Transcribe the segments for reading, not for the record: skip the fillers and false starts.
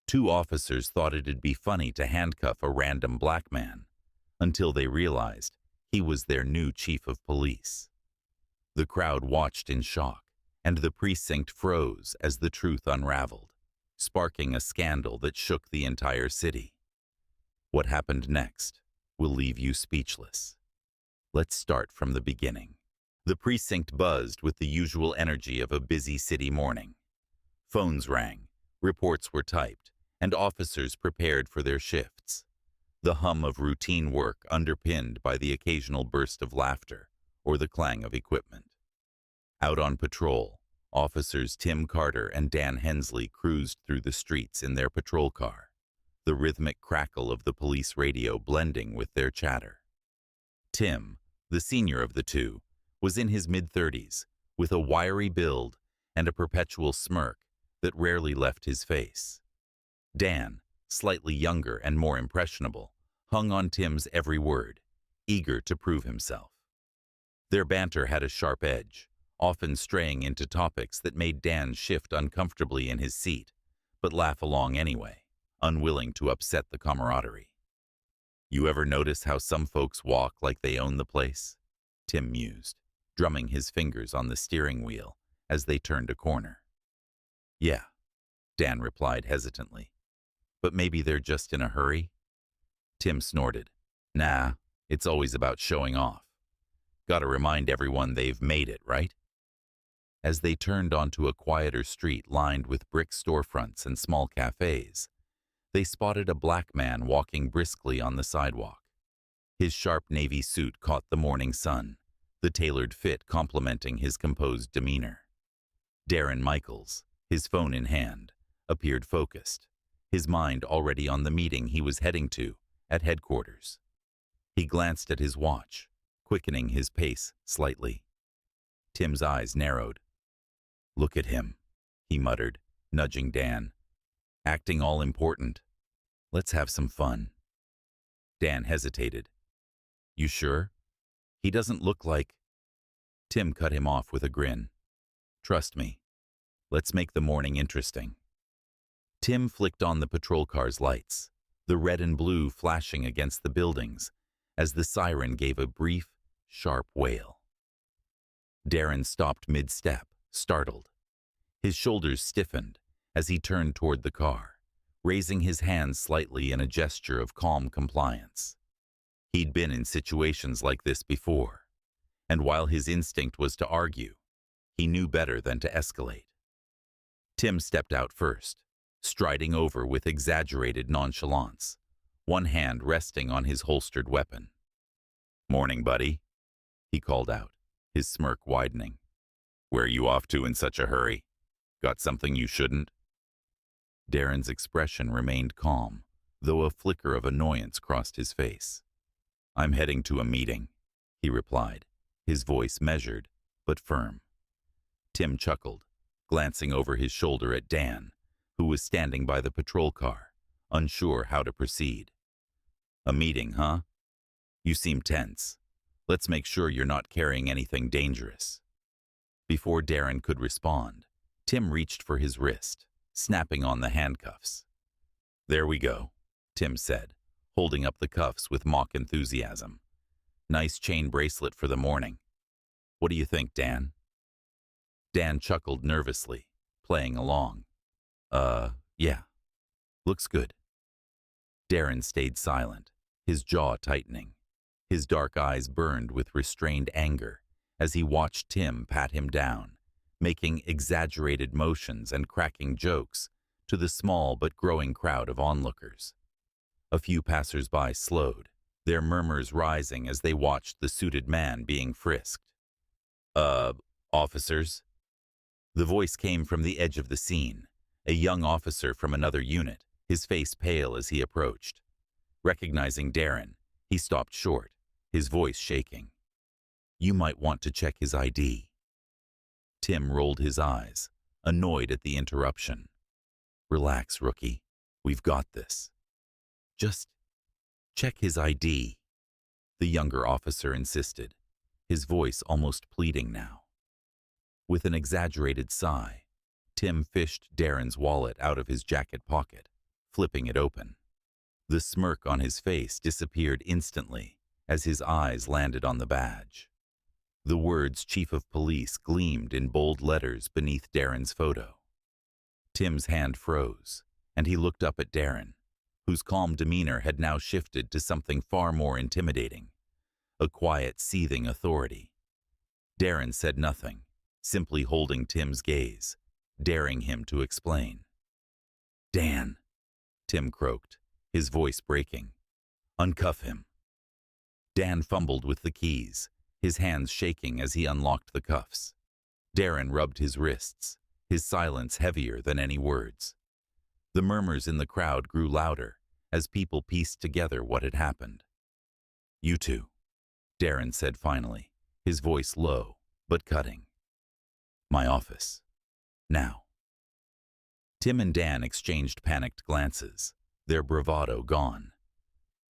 Two officers thought it'd be funny to handcuff a random black man, until they realized he was their new chief of police. The crowd watched in shock, and the precinct froze as the truth unraveled, sparking a scandal that shook the entire city. What happened next will leave you speechless. Let's start from the beginning. The precinct buzzed with the usual energy of a busy city morning. Phones rang, reports were typed, and officers prepared for their shifts. The hum of routine work underpinned by the occasional burst of laughter or the clang of equipment. Out on patrol, officers Tim Carter and Dan Hensley cruised through the streets in their patrol car, the rhythmic crackle of the police radio blending with their chatter. Tim, the senior of the two, was in his mid-30s, with a wiry build and a perpetual smirk that rarely left his face. Dan, slightly younger and more impressionable, hung on Tim's every word, eager to prove himself. Their banter had a sharp edge, often straying into topics that made Dan shift uncomfortably in his seat, but laugh along anyway, unwilling to upset the camaraderie. "You ever notice how some folks walk like they own the place?" Tim mused, drumming his fingers on the steering wheel as they turned a corner. "Yeah," Dan replied hesitantly. "But maybe they're just in a hurry?" Tim snorted. "Nah, it's always about showing off. Gotta remind everyone they've made it, right?" As they turned onto a quieter street lined with brick storefronts and small cafes, they spotted a black man walking briskly on the sidewalk. His sharp navy suit caught the morning sun, the tailored fit complementing his composed demeanor. Darren Michaels, his phone in hand, appeared focused, his mind already on the meeting he was heading to at headquarters. He glanced at his watch, quickening his pace slightly. Tim's eyes narrowed. "Look at him," he muttered, nudging Dan. "Acting all important. Let's have some fun." Dan hesitated. "You sure? He doesn't look like—" Tim cut him off with a grin. "Trust me. Let's make the morning interesting." Tim flicked on the patrol car's lights, the red and blue flashing against the buildings as the siren gave a brief, sharp wail. Darren stopped mid-step, startled. His shoulders stiffened as he turned toward the car, raising his hands slightly in a gesture of calm compliance. He'd been in situations like this before, and while his instinct was to argue, he knew better than to escalate. Tim stepped out first, striding over with exaggerated nonchalance, one hand resting on his holstered weapon. "Morning, buddy," he called out, his smirk widening. "Where are you off to in such a hurry? Got something you shouldn't?" Darren's expression remained calm, though a flicker of annoyance crossed his face. "I'm heading to a meeting," he replied, his voice measured but firm. Tim chuckled, glancing over his shoulder at Dan, who was standing by the patrol car, unsure how to proceed. "A meeting, huh? You seem tense. Let's make sure you're not carrying anything dangerous." Before Darren could respond, Tim reached for his wrist, snapping on the handcuffs. "There we go," Tim said, holding up the cuffs with mock enthusiasm. "Nice chain bracelet for the morning. What do you think, Dan?" Dan chuckled nervously, playing along. Yeah. Looks good." Darren stayed silent, his jaw tightening. His dark eyes burned with restrained anger as he watched Tim pat him down, making exaggerated motions and cracking jokes to the small but growing crowd of onlookers. A few passers-by slowed, their murmurs rising as they watched the suited man being frisked. Officers?" The voice came from the edge of the scene, a young officer from another unit, his face pale as he approached. Recognizing Darren, he stopped short, his voice shaking. "You might want to check his ID." Tim rolled his eyes, annoyed at the interruption. "Relax, rookie. We've got this. Just check his ID," the younger officer insisted, his voice almost pleading now. With an exaggerated sigh, Tim fished Darren's wallet out of his jacket pocket, flipping it open. The smirk on his face disappeared instantly as his eyes landed on the badge. The words Chief of Police gleamed in bold letters beneath Darren's photo. Tim's hand froze, and he looked up at Darren, whose calm demeanor had now shifted to something far more intimidating, a quiet, seething authority. Darren said nothing, simply holding Tim's gaze, daring him to explain. "Dan," Tim croaked, his voice breaking. "Uncuff him." Dan fumbled with the keys, his hands shaking as he unlocked the cuffs. Darren rubbed his wrists, his silence heavier than any words. The murmurs in the crowd grew louder as people pieced together what had happened. "You two," Darren said finally, his voice low but cutting. "My office. Now." Tim and Dan exchanged panicked glances, their bravado gone.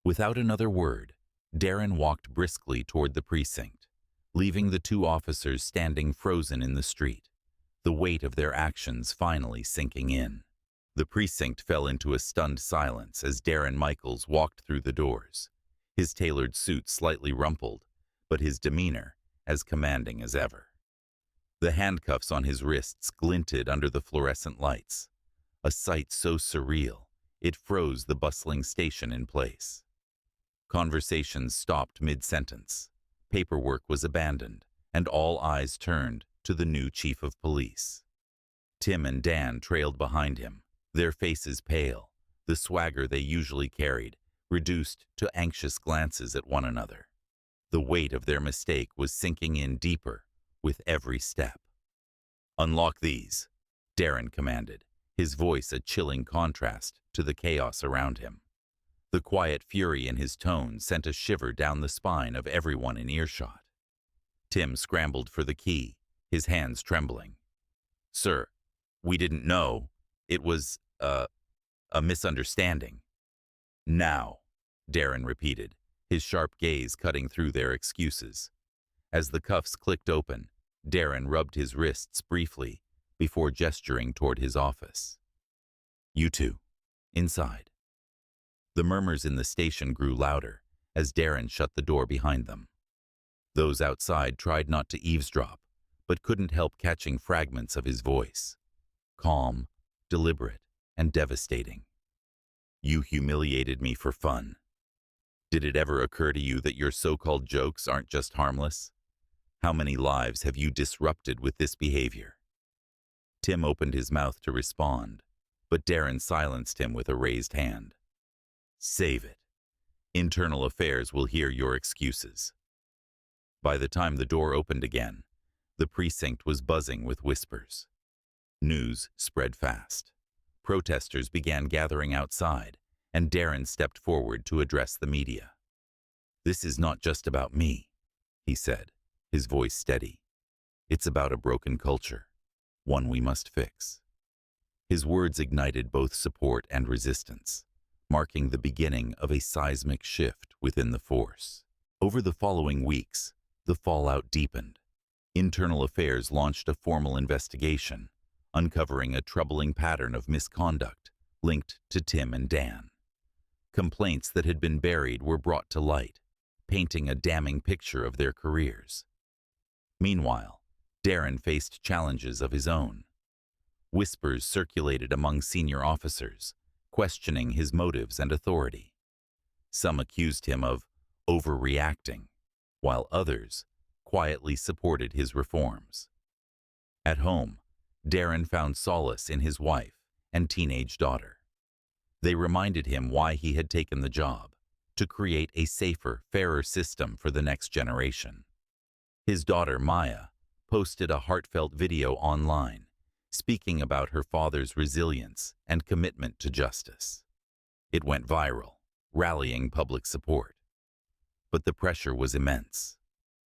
Without another word, Darren walked briskly toward the precinct, leaving the two officers standing frozen in the street, the weight of their actions finally sinking in. The precinct fell into a stunned silence as Darren Michaels walked through the doors, his tailored suit slightly rumpled, but his demeanor as commanding as ever. The handcuffs on his wrists glinted under the fluorescent lights, a sight so surreal it froze the bustling station in place. Conversations stopped mid-sentence, paperwork was abandoned, and all eyes turned to the new chief of police. Tim and Dan trailed behind him, their faces pale, the swagger they usually carried reduced to anxious glances at one another. The weight of their mistake was sinking in deeper with every step. "Unlock these," Darren commanded, his voice a chilling contrast to the chaos around him. The quiet fury in his tone sent a shiver down the spine of everyone in earshot. Tim scrambled for the key, his hands trembling. "Sir, we didn't know. It was, a misunderstanding." "Now," Darren repeated, his sharp gaze cutting through their excuses. As the cuffs clicked open, Darren rubbed his wrists briefly before gesturing toward his office. "You two, inside." The murmurs in the station grew louder as Darren shut the door behind them. Those outside tried not to eavesdrop, but couldn't help catching fragments of his voice. Calm, deliberate, and devastating. "You humiliated me for fun. Did it ever occur to you that your so-called jokes aren't just harmless? How many lives have you disrupted with this behavior?" Tim opened his mouth to respond, but Darren silenced him with a raised hand. "Save it. Internal Affairs will hear your excuses." By the time the door opened again, the precinct was buzzing with whispers. News spread fast. Protesters began gathering outside, and Darren stepped forward to address the media. "This is not just about me," he said, his voice steady. "It's about a broken culture, one we must fix." His words ignited both support and resistance, marking the beginning of a seismic shift within the force. Over the following weeks, the fallout deepened. Internal Affairs launched a formal investigation, uncovering a troubling pattern of misconduct linked to Tim and Dan. Complaints that had been buried were brought to light, painting a damning picture of their careers. Meanwhile, Darren faced challenges of his own. Whispers circulated among senior officers, questioning his motives and authority. Some accused him of overreacting, while others quietly supported his reforms. At home, Darren found solace in his wife and teenage daughter. They reminded him why he had taken the job, to create a safer, fairer system for the next generation. His daughter, Maya, posted a heartfelt video online, speaking about her father's resilience and commitment to justice. It went viral, rallying public support. But the pressure was immense.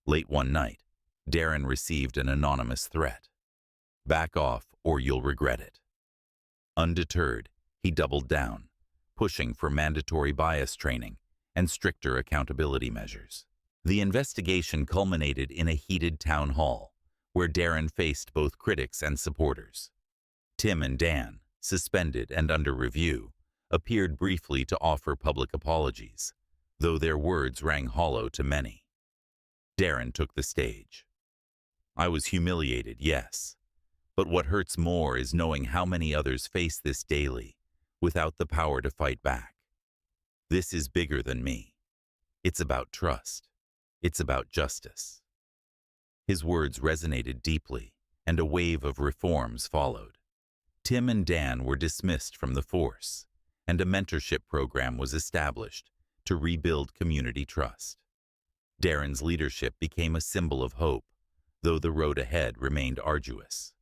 Late one night, Darren received an anonymous threat. "Back off or you'll regret it." Undeterred, he doubled down, pushing for mandatory bias training and stricter accountability measures. The investigation culminated in a heated town hall, where Darren faced both critics and supporters. Tim and Dan, suspended and under review, appeared briefly to offer public apologies, though their words rang hollow to many. Darren took the stage. I was humiliated, yes, but what hurts more is knowing how many others face this daily, without the power to fight back. This is bigger than me. It's about trust. It's about justice. His words resonated deeply, and a wave of reforms followed. Tim and Dan were dismissed from the force, and a mentorship program was established to rebuild community trust. Darren's leadership became a symbol of hope, though the road ahead remained arduous.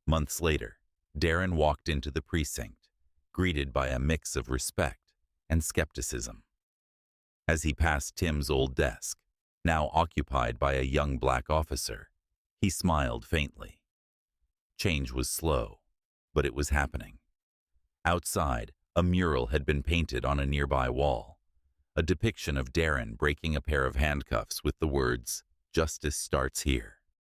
Months later, Darren walked into the precinct, greeted by a mix of respect and skepticism. As he passed Tim's old desk, now occupied by a young black officer, he smiled faintly. Change was slow, but it was happening. Outside, a mural had been painted on a nearby wall, a depiction of Darren breaking a pair of handcuffs with the words, "Justice starts here."